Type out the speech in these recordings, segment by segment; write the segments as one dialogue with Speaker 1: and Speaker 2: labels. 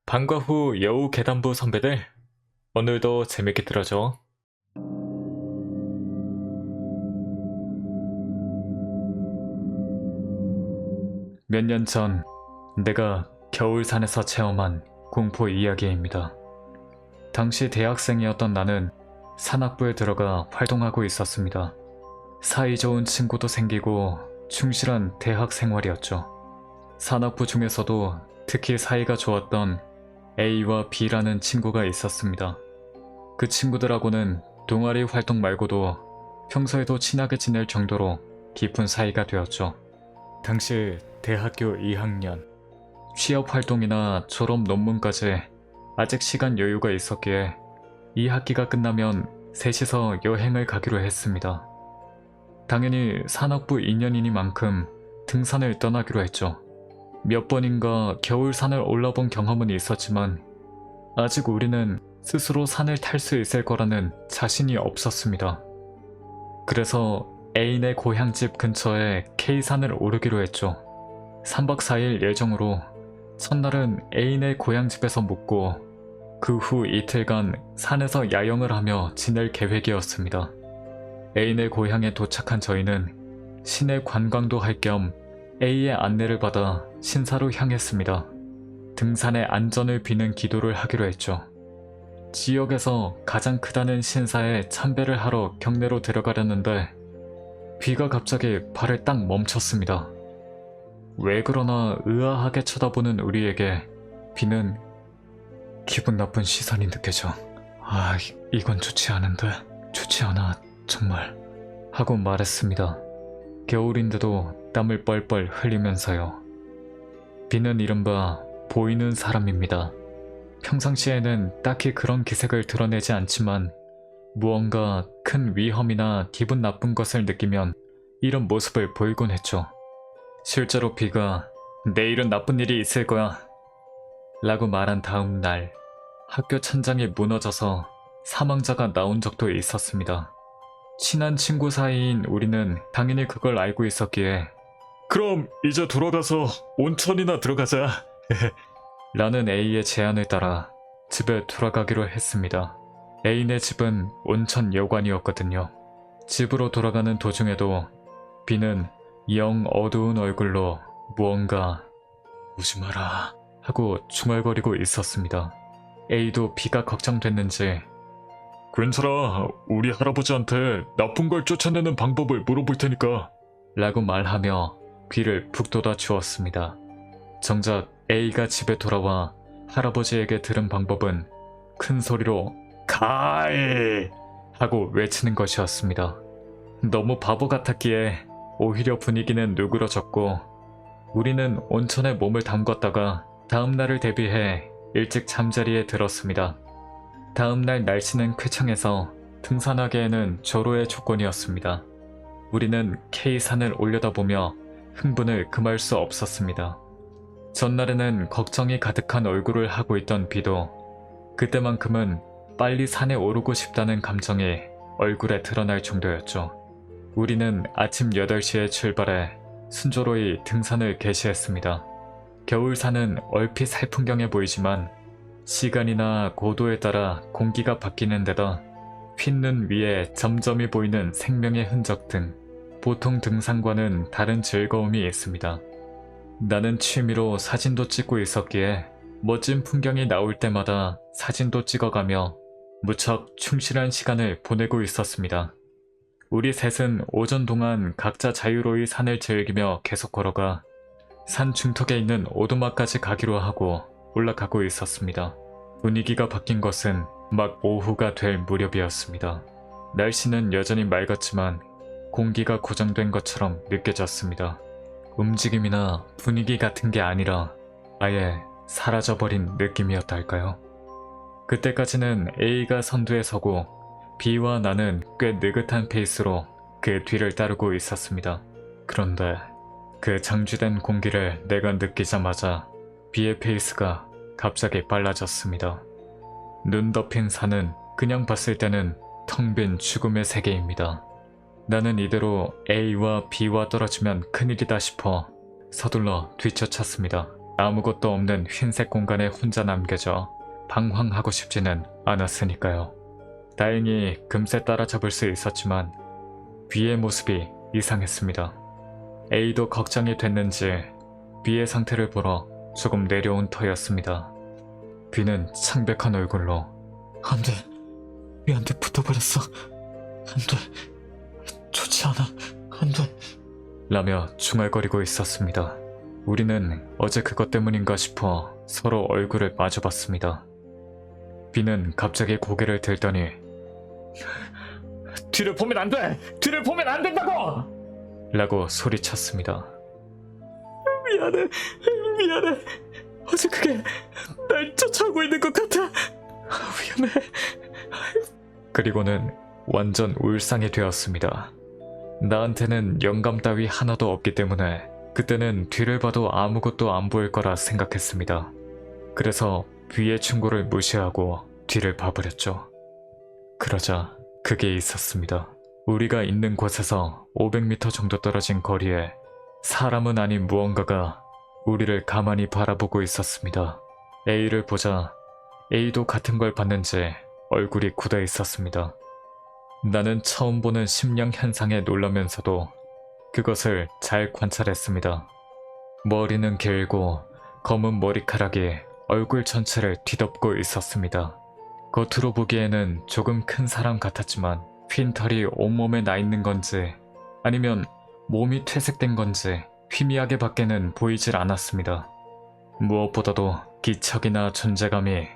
Speaker 1: 방과 후 여우 계단부 선배들, 오늘도 재밌게 들어줘. 몇 년 전 내가 겨울산에서 체험한 공포 이야기입니다. 당시 대학생이었던 나는 산악부에 들어가 활동하고 있었습니다. 사이좋은 친구도 생기고 충실한 대학 생활이었죠. 산악부 중에서도 특히 사이가 좋았던 A와 B라는 친구가 있었습니다. 그 친구들하고는 동아리 활동 말고도 평소에도 친하게 지낼 정도로 깊은 사이가 되었죠. 당시 대학교 2학년, 취업 활동이나 졸업 논문까지 아직 시간 여유가 있었기에 이 학기가 끝나면 셋이서 여행을 가기로 했습니다. 당연히 산악부 2년이니만큼 등산을 떠나기로 했죠. 몇 번인가 겨울산을 올라본 경험은 있었지만 아직 우리는 스스로 산을 탈 수 있을 거라는 자신이 없었습니다. 그래서 애인의 고향집 근처에 K산을 오르기로 했죠. 3박 4일 예정으로 첫날은 애인의 고향집에서 묵고 그 후 이틀간 산에서 야영을 하며 지낼 계획이었습니다. 애인의 고향에 도착한 저희는 시내 관광도 할 겸 A의 안내를 받아 신사로 향했습니다. 등산의 안전을 비는 기도를 하기로 했죠. 지역에서 가장 크다는 신사에 참배를 하러 경내로 들어가려는데 비가 갑자기 발을 딱 멈췄습니다. 왜 그러나 의아하게 쳐다보는 우리에게 비는 기분 나쁜 시선이 느껴져. 이건 좋지 않은데, 좋지 않아 정말 하고 말했습니다. 겨울인데도 땀을 뻘뻘 흘리면서요. 비는 이른바 보이는 사람입니다. 평상시에는 딱히 그런 기색을 드러내지 않지만 무언가 큰 위험이나 기분 나쁜 것을 느끼면 이런 모습을 보이곤 했죠. 실제로 비가 내일은 나쁜 일이 있을 거야 라고 말한 다음 날 학교 천장이 무너져서 사망자가 나온 적도 있었습니다. 친한 친구 사이인 우리는 당연히 그걸 알고 있었기에 그럼 이제 돌아가서 온천이나 들어가자 라는 A의 제안을 따라 집에 돌아가기로 했습니다. A네 집은 온천 여관이었거든요. 집으로 돌아가는 도중에도 B는 영 어두운 얼굴로 무언가 오지 마라 하고 중얼거리고 있었습니다. A도 B가 걱정됐는지 괜찮아, 우리 할아버지한테 나쁜 걸 쫓아내는 방법을 물어볼 테니까 라고 말하며 귀를 푹 돋아 주었습니다. 정작 A가 집에 돌아와 할아버지에게 들은 방법은 큰 소리로 가이 하고 외치는 것이었습니다. 너무 바보 같았기에 오히려 분위기는 누그러졌고 우리는 온천에 몸을 담궜다가 다음날을 대비해 일찍 잠자리에 들었습니다. 다음날 날씨는 쾌청해서 등산하기에는 절호의 조건이었습니다. 우리는 K산을 올려다보며 흥분을 금할 수 없었습니다. 전날에는 걱정이 가득한 얼굴을 하고 있던 B도 그때만큼은 빨리 산에 오르고 싶다는 감정이 얼굴에 드러날 정도였죠. 우리는 아침 8시에 출발해 순조로이 등산을 개시했습니다. 겨울산은 얼핏 살풍경해 보이지만 시간이나 고도에 따라 공기가 바뀌는 데다 흰눈 위에 점점이 보이는 생명의 흔적 등 보통 등산과는 다른 즐거움이 있습니다. 나는 취미로 사진도 찍고 있었기에 멋진 풍경이 나올 때마다 사진도 찍어가며 무척 충실한 시간을 보내고 있었습니다. 우리 셋은 오전 동안 각자 자유로이 산을 즐기며 계속 걸어가 산 중턱에 있는 오두막까지 가기로 하고 올라가고 있었습니다. 분위기가 바뀐 것은 막 오후가 될 무렵이었습니다. 날씨는 여전히 맑았지만 공기가 고정된 것처럼 느껴졌습니다. 움직임이나 분위기 같은 게 아니라 아예 사라져버린 느낌이었달까요? 그때까지는 A가 선두에 서고 B와 나는 꽤 느긋한 페이스로 그 뒤를 따르고 있었습니다. 그런데 그 정지된 공기를 내가 느끼자마자 B의 페이스가 갑자기 빨라졌습니다. 눈 덮인 산은 그냥 봤을 때는 텅 빈 죽음의 세계입니다. 나는 이대로 A와 B와 떨어지면 큰일이다 싶어 서둘러 뒤쫓았습니다. 아무것도 없는 흰색 공간에 혼자 남겨져 방황하고 싶지는 않았으니까요. 다행히 금세 따라잡을 수 있었지만 B의 모습이 이상했습니다. A도 걱정이 됐는지 B의 상태를 보러 조금 내려온 터였습니다. B는 창백한 얼굴로
Speaker 2: 안돼, B한테 붙어버렸어. 안돼, 좋지 않아. 안돼.
Speaker 1: 라며 중얼거리고 있었습니다. 우리는 어제 그것 때문인가 싶어 서로 얼굴을 마주봤습니다. B는 갑자기 고개를 들더니
Speaker 2: 뒤를 보면 안 돼! 뒤를 보면 안 된다고!
Speaker 1: 라고 소리쳤습니다.
Speaker 2: 미안해. 어제 그게 날 쫓아오고 있는 것 같아. 위험해.
Speaker 1: 그리고는 완전 울상이 되었습니다. 나한테는 영감 따위 하나도 없기 때문에 그때는 뒤를 봐도 아무것도 안 보일 거라 생각했습니다. 그래서 B의 충고를 무시하고 뒤를 봐버렸죠. 그러자 그게 있었습니다. 우리가 있는 곳에서 500m 정도 떨어진 거리에 사람은 아닌 무언가가 우리를 가만히 바라보고 있었습니다. A를 보자 A도 같은 걸 봤는지 얼굴이 굳어 있었습니다. 나는 처음 보는 심령 현상에 놀라면서도 그것을 잘 관찰했습니다. 머리는 길고 검은 머리카락이 얼굴 전체를 뒤덮고 있었습니다. 겉으로 보기에는 조금 큰 사람 같았지만 흰 털이 온몸에 나 있는 건지 아니면 몸이 퇴색된 건지 희미하게 밖에는 보이질 않았습니다. 무엇보다도 기척이나 존재감이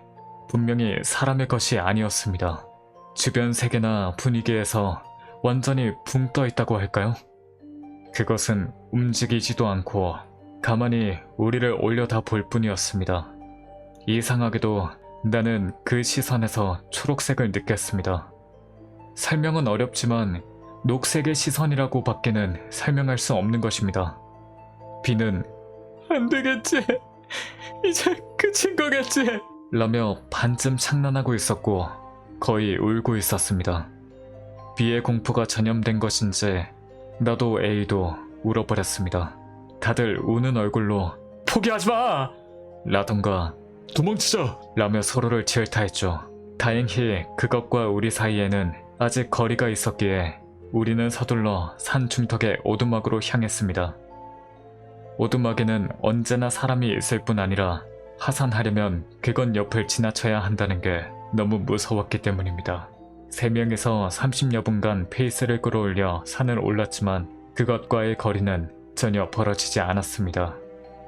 Speaker 1: 분명히 사람의 것이 아니었습니다. 주변 세계나 분위기에서 완전히 붕 떠 있다고 할까요? 그것은 움직이지도 않고 가만히 우리를 올려다 볼 뿐이었습니다. 이상하게도 나는 그 시선에서 초록색을 느꼈습니다. 설명은 어렵지만 녹색의 시선이라고 밖에는 설명할 수 없는 것입니다. B는
Speaker 2: 안 되겠지. 이제 끝인 거겠지.
Speaker 1: 라며 반쯤 장난하고 있었고 거의 울고 있었습니다. B의 공포가 전염된 것인지 나도 A도 울어버렸습니다. 다들 우는 얼굴로
Speaker 2: 포기하지 마.
Speaker 1: 라던가
Speaker 2: 도망치자.
Speaker 1: 라며 서로를 질타했죠. 다행히 그것과 우리 사이에는 아직 거리가 있었기에 우리는 서둘러 산 중턱의 오두막으로 향했습니다. 오두막에는 언제나 사람이 있을 뿐 아니라 하산하려면 그건 옆을 지나쳐야 한다는 게 너무 무서웠기 때문입니다. 3명에서 30여 분간 페이스를 끌어올려 산을 올랐지만 그것과의 거리는 전혀 벌어지지 않았습니다.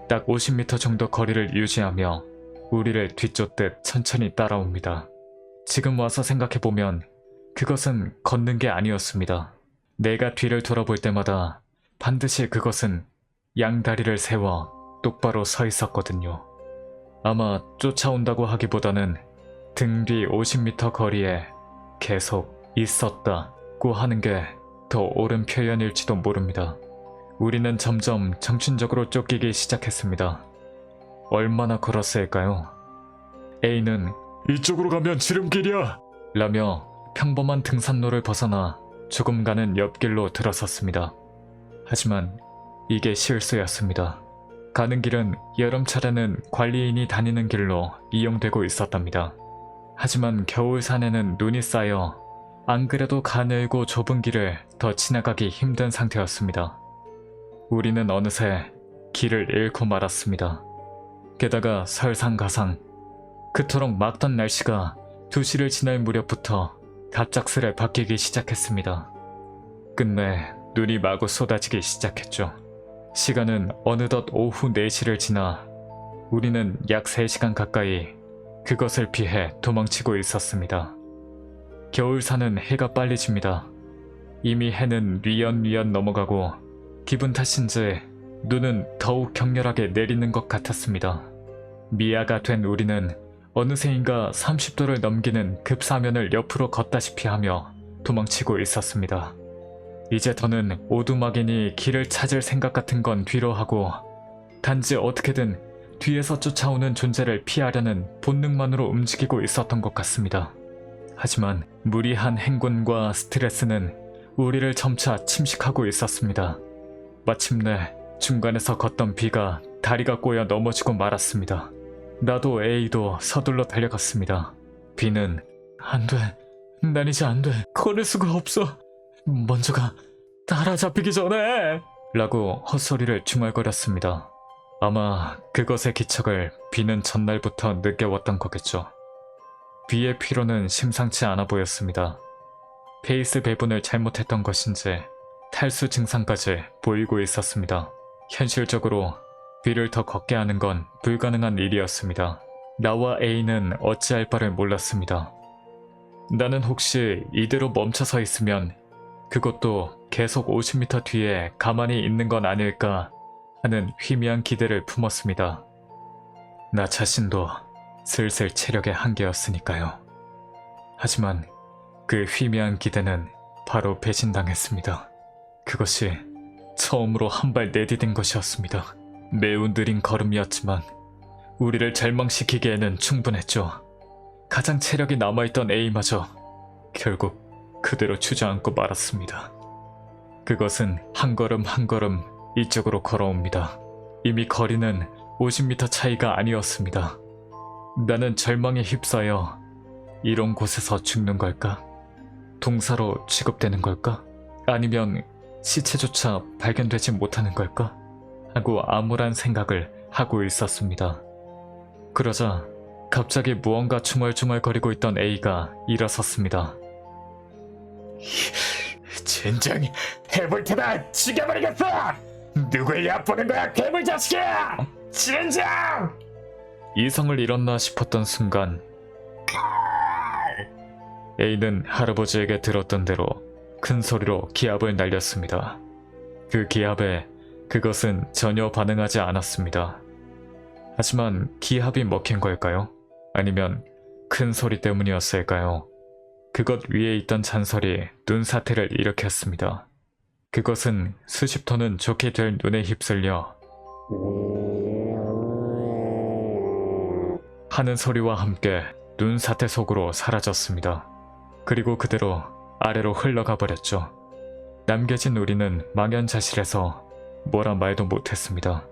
Speaker 1: 딱 50m 정도 거리를 유지하며 우리를 뒤쫓듯 천천히 따라옵니다. 지금 와서 생각해보면 그것은 걷는 게 아니었습니다. 내가 뒤를 돌아볼 때마다 반드시 그것은 양다리를 세워 똑바로 서 있었거든요. 아마 쫓아온다고 하기보다는 등 뒤 50m 거리에 계속 있었다고 하는 게 더 옳은 표현일지도 모릅니다. 우리는 점점 정신적으로 쫓기기 시작했습니다. 얼마나 걸었을까요? A는
Speaker 2: 이쪽으로 가면 지름길이야.
Speaker 1: 라며 평범한 등산로를 벗어나 조금 가는 옆길로 들어섰습니다. 하지만 이게 실수였습니다. 가는 길은 여름철에는 관리인이 다니는 길로 이용되고 있었답니다. 하지만 겨울산에는 눈이 쌓여 안 그래도 가늘고 좁은 길을 더 지나가기 힘든 상태였습니다. 우리는 어느새 길을 잃고 말았습니다. 게다가 설상가상 그토록 맑던 날씨가 2시를 지날 무렵부터 갑작스레 바뀌기 시작했습니다. 끝내 눈이 마구 쏟아지기 시작했죠. 시간은 어느덧 오후 4시를 지나 우리는 약 3시간 가까이 그것을 피해 도망치고 있었습니다. 겨울산은 해가 빨리 집니다. 이미 해는 뉘엿뉘엿 넘어가고 기분 탓인지 눈은 더욱 격렬하게 내리는 것 같았습니다. 미아가 된 우리는 어느새인가 30도를 넘기는 급사면을 옆으로 걷다시피 하며 도망치고 있었습니다. 이제 더는 오두막이니 길을 찾을 생각 같은 건 뒤로 하고 단지 어떻게든 뒤에서 쫓아오는 존재를 피하려는 본능만으로 움직이고 있었던 것 같습니다. 하지만 무리한 행군과 스트레스는 우리를 점차 침식하고 있었습니다. 마침내 중간에서 걷던 B가 다리가 꼬여 넘어지고 말았습니다. 나도 A도 서둘러 달려갔습니다. B는 안 돼. 난 이제 안 돼. 걸을 수가 없어. 먼저 가. 따라잡히기 전에. 라고 헛소리를 중얼거렸습니다. 아마 그것의 기척을 B는 전날부터 느껴왔던 거겠죠. B의 피로는 심상치 않아 보였습니다. 페이스 배분을 잘못했던 것인지 탈수 증상까지 보이고 있었습니다. 현실적으로 B를 더 걷게 하는 건 불가능한 일이었습니다. 나와 A는 어찌할 바를 몰랐습니다. 나는 혹시 이대로 멈춰서 있으면 그것도 계속 50m 뒤에 가만히 있는 건 아닐까 하는 희미한 기대를 품었습니다. 나 자신도 슬슬 체력의 한계였으니까요. 하지만 그 희미한 기대는 바로 배신당했습니다. 그것이 처음으로 한 발 내디딘 것이었습니다. 매우 느린 걸음이었지만 우리를 절망시키기에는 충분했죠. 가장 체력이 남아있던 A마저 결국 그대로 주저앉고 말았습니다. 그것은 한 걸음 한 걸음 이쪽으로 걸어옵니다. 이미 거리는 50m 차이가 아니었습니다. 나는 절망에 휩싸여 이런 곳에서 죽는 걸까? 동사로 취급되는 걸까? 아니면 시체조차 발견되지 못하는 걸까? 하고 암울한 생각을 하고 있었습니다. 그러자 갑자기 무언가 중얼중얼거리고 있던 A가 일어섰습니다.
Speaker 2: 젠장 해볼 테다. 죽여버리겠어. 누굴 얕보는 거야 괴물 자식이야. 젠장.
Speaker 1: 이성을 잃었나 싶었던 순간 A는 할아버지에게 들었던 대로 큰 소리로 기합을 날렸습니다. 그 기합에 그것은 전혀 반응하지 않았습니다. 하지만 기합이 먹힌 걸까요? 아니면 큰 소리 때문이었을까요? 그것 위에 있던 잔설이 눈사태를 일으켰습니다. 그것은 수십 톤은 좋게 될 눈에 휩쓸려 하는 소리와 함께 눈사태 속으로 사라졌습니다. 그리고 그대로 아래로 흘러가 버렸죠. 남겨진 우리는 망연자실해서 뭐라 말도 못했습니다.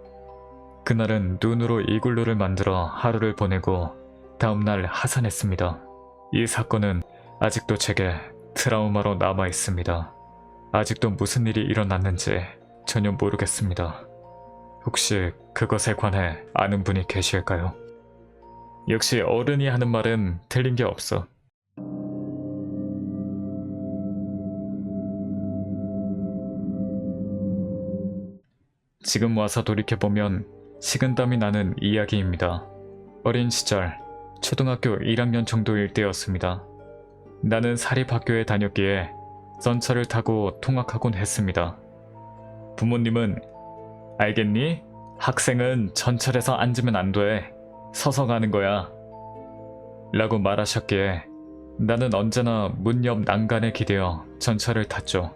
Speaker 1: 그날은 눈으로 이글루를 만들어 하루를 보내고 다음날 하산했습니다. 이 사건은 아직도 제게 트라우마로 남아 있습니다. 아직도 무슨 일이 일어났는지 전혀 모르겠습니다. 혹시 그것에 관해 아는 분이 계실까요? 역시 어른이 하는 말은 틀린 게 없어. 지금 와서 돌이켜보면 식은땀이 나는 이야기입니다. 어린 시절 초등학교 1학년 정도일 때였습니다. 나는 사립학교에 다녔기에 전철을 타고 통학하곤 했습니다. 부모님은 알겠니? 학생은 전철에서 앉으면 안 돼. 서서 가는 거야. 라고 말하셨기에 나는 언제나 문 옆 난간에 기대어 전철을 탔죠.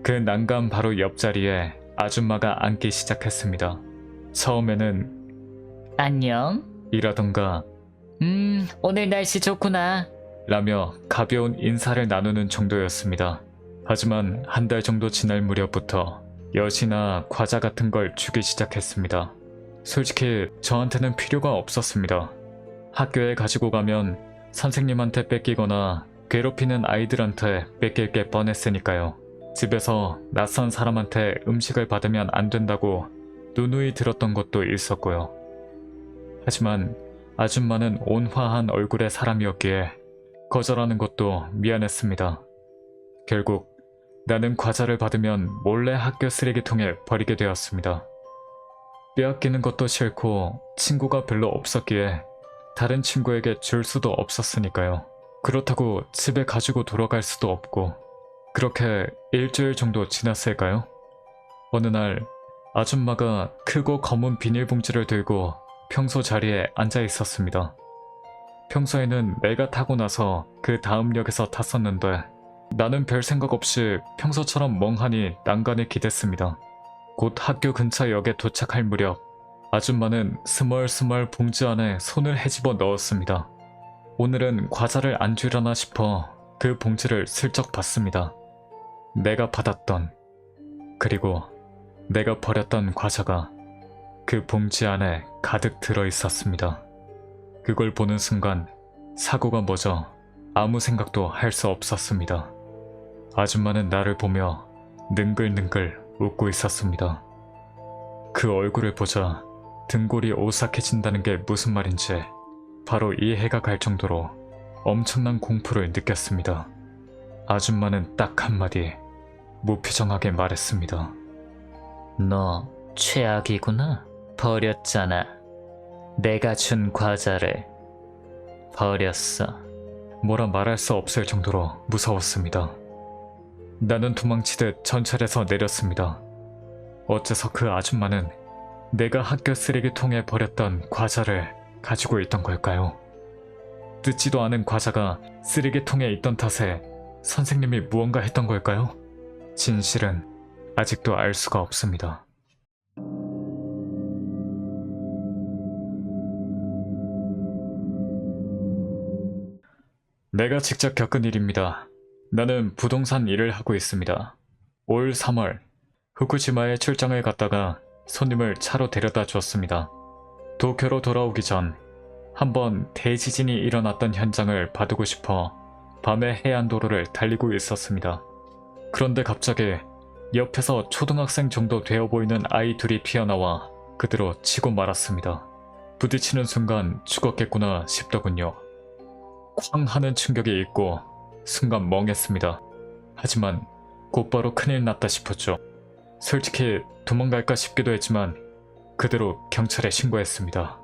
Speaker 1: 그 난간 바로 옆자리에 아줌마가 앉기 시작했습니다. 처음에는
Speaker 3: 안녕.
Speaker 1: 이라던가
Speaker 3: 오늘 날씨 좋구나.
Speaker 1: 라며 가벼운 인사를 나누는 정도였습니다. 하지만 한 달 정도 지날 무렵부터 엿이나 과자 같은 걸 주기 시작했습니다. 솔직히 저한테는 필요가 없었습니다. 학교에 가지고 가면 선생님한테 뺏기거나 괴롭히는 아이들한테 뺏길 게 뻔했으니까요. 집에서 낯선 사람한테 음식을 받으면 안 된다고 누누이 들었던 것도 있었고요. 하지만 아줌마는 온화한 얼굴의 사람이었기에 거절하는 것도 미안했습니다. 결국 나는 과자를 받으면 몰래 학교 쓰레기통에 버리게 되었습니다. 빼앗기는 것도 싫고 친구가 별로 없었기에 다른 친구에게 줄 수도 없었으니까요. 그렇다고 집에 가지고 돌아갈 수도 없고 그렇게 일주일 정도 지났을까요? 어느 날 아줌마가 크고 검은 비닐봉지를 들고 평소 자리에 앉아 있었습니다. 평소에는 내가 타고 나서 그 다음 역에서 탔었는데 나는 별 생각 없이 평소처럼 멍하니 난간에 기댔습니다. 곧 학교 근처 역에 도착할 무렵 아줌마는 스멀스멀 봉지 안에 손을 헤집어 넣었습니다. 오늘은 과자를 안 주려나 싶어 그 봉지를 슬쩍 봤습니다. 내가 받았던 그리고 내가 버렸던 과자가 그 봉지 안에 가득 들어 있었습니다. 그걸 보는 순간 사고가 멎어 아무 생각도 할 수 없었습니다. 아줌마는 나를 보며 능글능글 웃고 있었습니다. 그 얼굴을 보자 등골이 오싹해진다는 게 무슨 말인지 바로 이해가 갈 정도로 엄청난 공포를 느꼈습니다. 아줌마는 딱 한마디 무표정하게 말했습니다.
Speaker 3: 너 최악이구나. 버렸잖아. 내가 준 과자를 버렸어.
Speaker 1: 뭐라 말할 수 없을 정도로 무서웠습니다. 나는 도망치듯 전철에서 내렸습니다. 어째서 그 아줌마는 내가 학교 쓰레기통에 버렸던 과자를 가지고 있던 걸까요? 뜯지도 않은 과자가 쓰레기통에 있던 탓에 선생님이 무언가 했던 걸까요? 진실은 아직도 알 수가 없습니다. 내가 직접 겪은 일입니다. 나는 부동산 일을 하고 있습니다. 올 3월 후쿠시마에 출장을 갔다가 손님을 차로 데려다 줬습니다. 도쿄로 돌아오기 전 한번 대지진이 일어났던 현장을 봐두고 싶어 밤에 해안도로를 달리고 있었습니다. 그런데 갑자기 옆에서 초등학생 정도 되어 보이는 아이 둘이 튀어나와 그대로 치고 말았습니다. 부딪히는 순간 죽었겠구나 싶더군요. 쾅 하는 충격이 있고 순간 멍했습니다. 하지만 곧바로 큰일 났다 싶었죠. 솔직히 도망갈까 싶기도 했지만 그대로 경찰에 신고했습니다.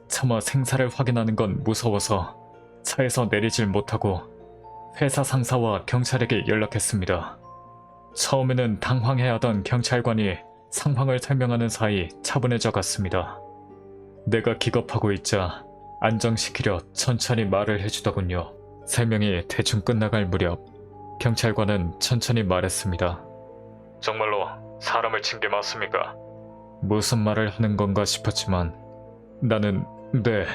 Speaker 1: 차마 생사를 확인하는 건 무서워서 차에서 내리질 못하고 회사 상사와 경찰에게 연락했습니다. 처음에는 당황해하던 경찰관이 상황을 설명하는 사이 차분해져 갔습니다. 내가 기겁하고 있자 안정시키려 천천히 말을 해주더군요. 설명이 대충 끝나갈 무렵 경찰관은 천천히 말했습니다. 정말로 사람을 친 게 맞습니까? 무슨 말을 하는 건가 싶었지만 나는 네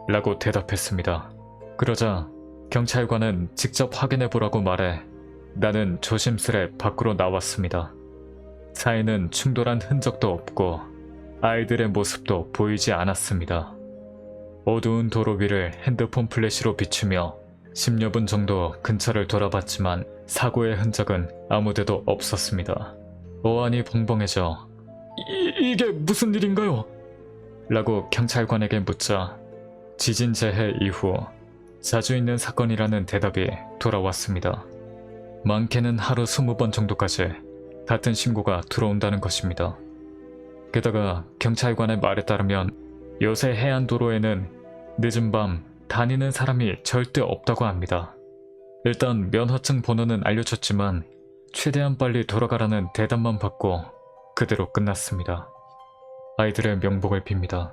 Speaker 1: 라고 대답했습니다. 그러자 경찰관은 직접 확인해 보라고 말해 나는 조심스레 밖으로 나왔습니다. 차에는 충돌한 흔적도 없고 아이들의 모습도 보이지 않았습니다. 어두운 도로 위를 핸드폰 플래시로 비추며 10여 분 정도 근처를 돌아봤지만 사고의 흔적은 아무데도 없었습니다. 어안이 벙벙해져 이게 무슨 일인가요? 라고 경찰관에게 묻자 지진 재해 이후 자주 있는 사건이라는 대답이 돌아왔습니다. 많게는 하루 20번 정도까지 같은 신고가 들어온다는 것입니다. 게다가 경찰관의 말에 따르면 요새 해안도로에는 늦은 밤 다니는 사람이 절대 없다고 합니다. 일단 면허증 번호는 알려줬지만 최대한 빨리 돌아가라는 대답만 받고 그대로 끝났습니다. 아이들의 명복을 빕니다.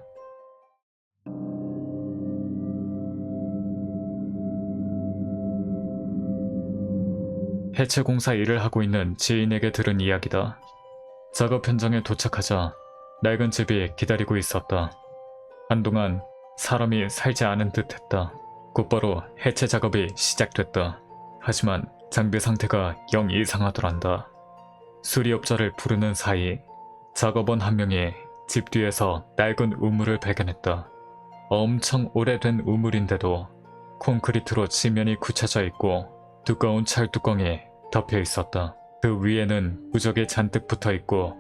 Speaker 1: 해체공사 일을 하고 있는 지인에게 들은 이야기다. 작업 현장에 도착하자 낡은 집이 기다리고 있었다. 한동안 사람이 살지 않은 듯 했다. 곧바로 해체 작업이 시작됐다. 하지만 장비 상태가 영 이상하더란다. 수리업자를 부르는 사이 작업원 한 명이 집 뒤에서 낡은 우물을 발견했다. 엄청 오래된 우물인데도 콘크리트로 지면이 굳혀져 있고 두꺼운 철뚜껑이 덮여 있었다. 그 위에는 부적이 잔뜩 붙어 있고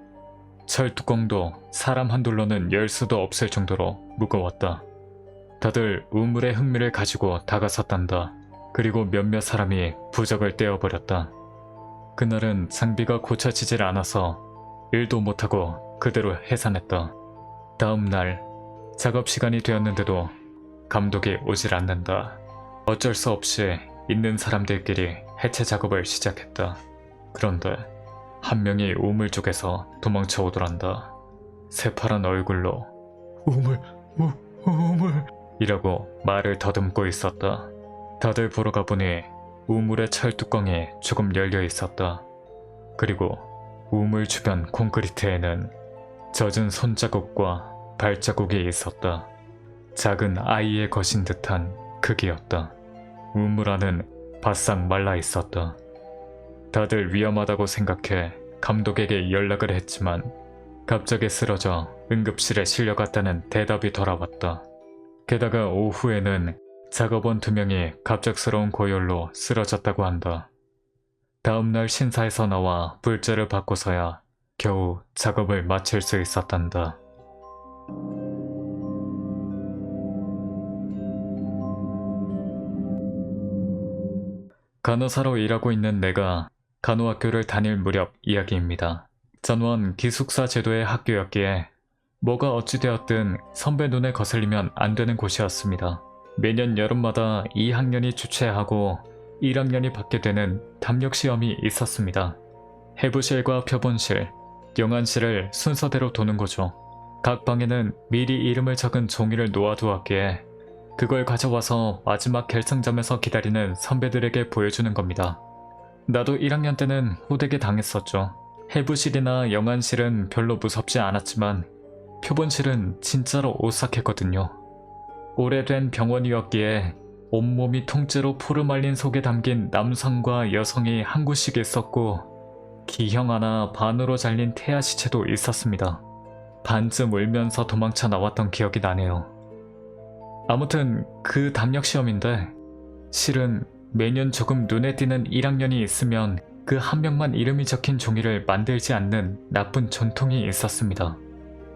Speaker 1: 철뚜껑도 사람 한둘러는 열 수도 없을 정도로 무거웠다. 다들 우물의 흥미를 가지고 다가섰단다. 그리고 몇몇 사람이 부적을 떼어버렸다. 그날은 장비가 고쳐지질 않아서 일도 못하고 그대로 해산했다. 다음 날 작업 시간이 되었는데도 감독이 오질 않는다. 어쩔 수 없이 있는 사람들끼리 해체 작업을 시작했다. 그런데 한 명이 우물 쪽에서 도망쳐 오더란다. 새파란 얼굴로 우물 이라고 말을 더듬고 있었다. 다들 보러 가보니 우물의 철뚜껑이 조금 열려 있었다. 그리고 우물 주변 콘크리트에는 젖은 손자국과 발자국이 있었다. 작은 아이의 것인 듯한 크기였다. 우물 안은 바싹 말라 있었다. 다들 위험하다고 생각해 감독에게 연락을 했지만 갑자기 쓰러져 응급실에 실려갔다는 대답이 돌아왔다. 게다가 오후에는 작업원 2명이 갑작스러운 고열로 쓰러졌다고 한다. 다음날 신사에서 나와 불제를 받고서야 겨우 작업을 마칠 수 있었단다. 간호사로 일하고 있는 내가 간호학교를 다닐 무렵 이야기입니다. 전원 기숙사 제도의 학교였기에 뭐가 어찌되었든 선배 눈에 거슬리면 안 되는 곳이었습니다. 매년 여름마다 2학년이 주최하고 1학년이 받게 되는 담력시험이 있었습니다. 해부실과 표본실, 영안실을 순서대로 도는 거죠. 각 방에는 미리 이름을 적은 종이를 놓아두었기에 그걸 가져와서 마지막 결승점에서 기다리는 선배들에게 보여주는 겁니다. 나도 1학년 때는 호되게 당했었죠. 해부실이나 영안실은 별로 무섭지 않았지만 표본실은 진짜로 오싹했거든요. 오래된 병원이었기에 온몸이 통째로 포르말린 속에 담긴 남성과 여성이 한 구씩 있었고 기형 하나 반으로 잘린 태아 시체도 있었습니다. 반쯤 울면서 도망쳐 나왔던 기억이 나네요. 아무튼 그 담력시험인데 실은 매년 조금 눈에 띄는 1학년이 있으면 그 한 명만 이름이 적힌 종이를 만들지 않는 나쁜 전통이 있었습니다.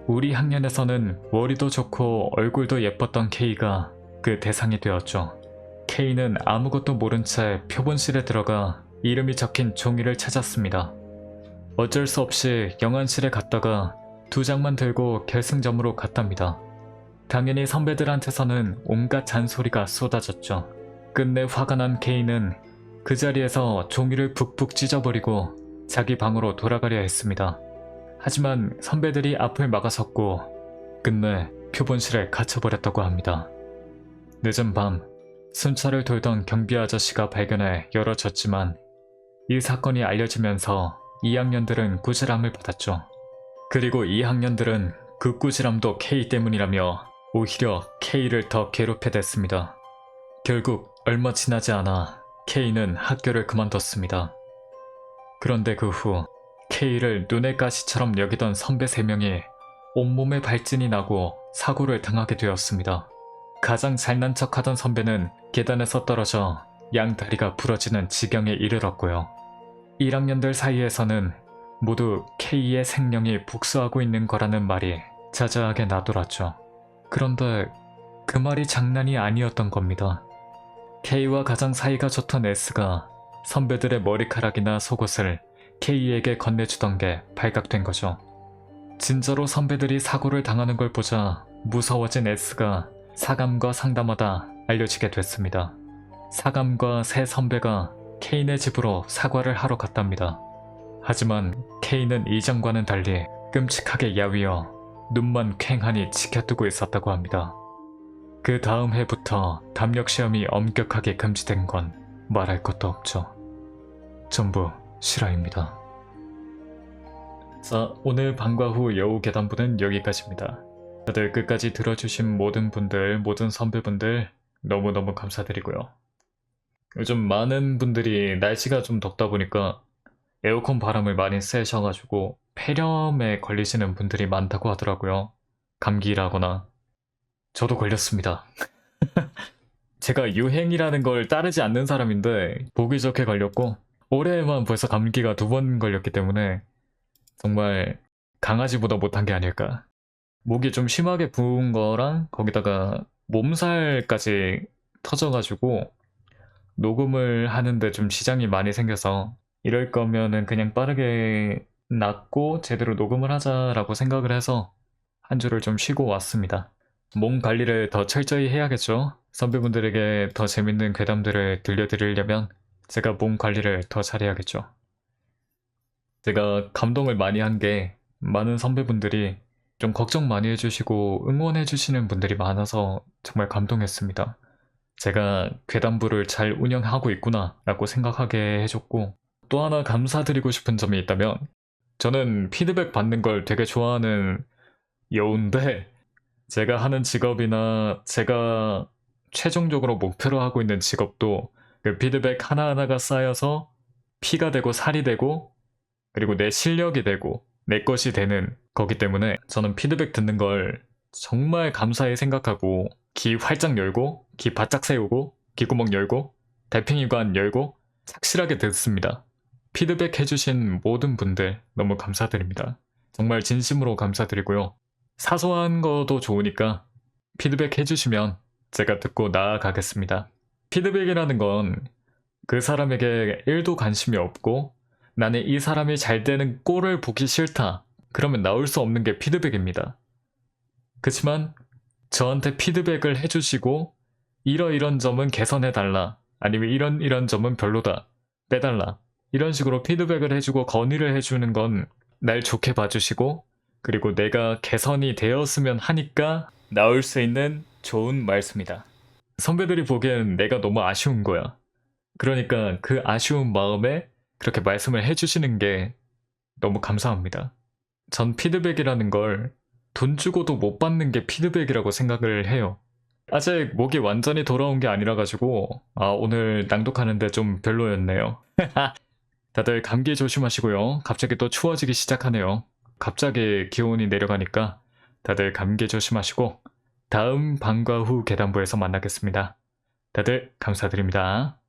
Speaker 1: 우리 학년에서는 머리도 좋고 얼굴도 예뻤던 K가 그 대상이 되었죠. K는 아무것도 모른 채 표본실에 들어가 이름이 적힌 종이를 찾았습니다. 어쩔 수 없이 영안실에 갔다가 2장만 들고 결승점으로 갔답니다. 당연히 선배들한테서는 온갖 잔소리가 쏟아졌죠. 끝내 화가 난 K는 그 자리에서 종이를 북북 찢어버리고 자기 방으로 돌아가려 했습니다. 하지만 선배들이 앞을 막아섰고 끝내 표본실에 갇혀버렸다고 합니다. 늦은 밤 순찰을 돌던 경비 아저씨가 발견해 열어줬지만 이 사건이 알려지면서 2학년들은 꾸지람을 받았죠. 그리고 2학년들은 그 꾸지람도 K 때문이라며 오히려 K를 더 괴롭혀댔습니다. 결국 얼마 지나지 않아 K는 학교를 그만뒀습니다. 그런데 그 후 K를 눈의 가시처럼 여기던 선배 3명이 온몸에 발진이 나고 사고를 당하게 되었습니다. 가장 잘난 척하던 선배는 계단에서 떨어져 양 다리가 부러지는 지경에 이르렀고요. 1학년들 사이에서는 모두 K의 생명이 복수하고 있는 거라는 말이 자자하게 나돌았죠. 그런데 그 말이 장난이 아니었던 겁니다. K와 가장 사이가 좋던 S가 선배들의 머리카락이나 속옷을 K에게 건네주던 게 발각된 거죠. 진짜로 선배들이 사고를 당하는 걸 보자 무서워진 S가 사감과 상담하다 알려지게 됐습니다. 사감과 새 선배가 K네 집으로 사과를 하러 갔답니다. 하지만 K는 이전과는 달리 끔찍하게 야위어 눈만 퀭하니 지켜두고 있었다고 합니다. 그 다음 해부터 담력시험이 엄격하게 금지된 건 말할 것도 없죠. 전부 실화입니다. 자, 오늘 방과 후 여우 계단부는 여기까지입니다. 다들 끝까지 들어주신 모든 분들, 모든 선배분들 너무너무 감사드리고요. 요즘 많은 분들이 날씨가 좀 덥다 보니까 에어컨 바람을 많이 쐬셔가지고 폐렴에 걸리시는 분들이 많다고 하더라고요. 감기라거나. 저도 걸렸습니다. 제가 유행이라는 걸 따르지 않는 사람인데 보기 좋게 걸렸고 올해에만 벌써 감기가 2번 걸렸기 때문에 정말 강아지보다 못한 게 아닐까. 목이 좀 심하게 부은 거랑 거기다가 몸살까지 터져가지고 녹음을 하는데 좀 지장이 많이 생겨서 이럴 거면은 그냥 빠르게 낫고 제대로 녹음을 하자라고 생각을 해서 한 주를 좀 쉬고 왔습니다. 몸 관리를 더 철저히 해야겠죠. 선배분들에게 더 재밌는 괴담들을 들려드리려면 제가 몸 관리를 더 잘해야겠죠. 제가 감동을 많이 한 게 많은 선배분들이 좀 걱정 많이 해주시고 응원해주시는 분들이 많아서 정말 감동했습니다. 제가 괴담부를 잘 운영하고 있구나 라고 생각하게 해줬고 또 하나 감사드리고 싶은 점이 있다면 저는 피드백 받는 걸 되게 좋아하는 여우인데 제가 하는 직업이나 제가 최종적으로 목표로 하고 있는 직업도 그 피드백 하나하나가 쌓여서 피가 되고 살이 되고 그리고 내 실력이 되고 내 것이 되는 거기 때문에 저는 피드백 듣는 걸 정말 감사히 생각하고 귀 활짝 열고 귀 바짝 세우고 귓구멍 열고 달팽이관 열고 착실하게 듣습니다. 피드백 해주신 모든 분들 너무 감사드립니다. 정말 진심으로 감사드리고요. 사소한 거도 좋으니까 피드백 해주시면 제가 듣고 나아가겠습니다. 피드백이라는 건 그 사람에게 1도 관심이 없고 나는 이 사람이 잘 되는 꼴을 보기 싫다. 그러면 나올 수 없는 게 피드백입니다. 그치만 저한테 피드백을 해주시고 이런 점은 개선해달라. 아니면 이런 점은 별로다. 빼달라. 이런 식으로 피드백을 해주고 건의를 해주는 건 날 좋게 봐주시고 그리고 내가 개선이 되었으면 하니까 나올 수 있는 좋은 말씀이다. 선배들이 보기엔 내가 너무 아쉬운 거야. 그러니까 그 아쉬운 마음에 그렇게 말씀을 해주시는 게 너무 감사합니다. 전 피드백이라는 걸 돈 주고도 못 받는 게 피드백이라고 생각을 해요. 아직 목이 완전히 돌아온 게 아니라 가지고 오늘 낭독하는데 좀 별로였네요. 다들 감기 조심하시고요. 갑자기 또 추워지기 시작하네요. 갑자기 기온이 내려가니까 다들 감기 조심하시고 다음 방과 후 계단부에서 만나겠습니다. 다들 감사드립니다.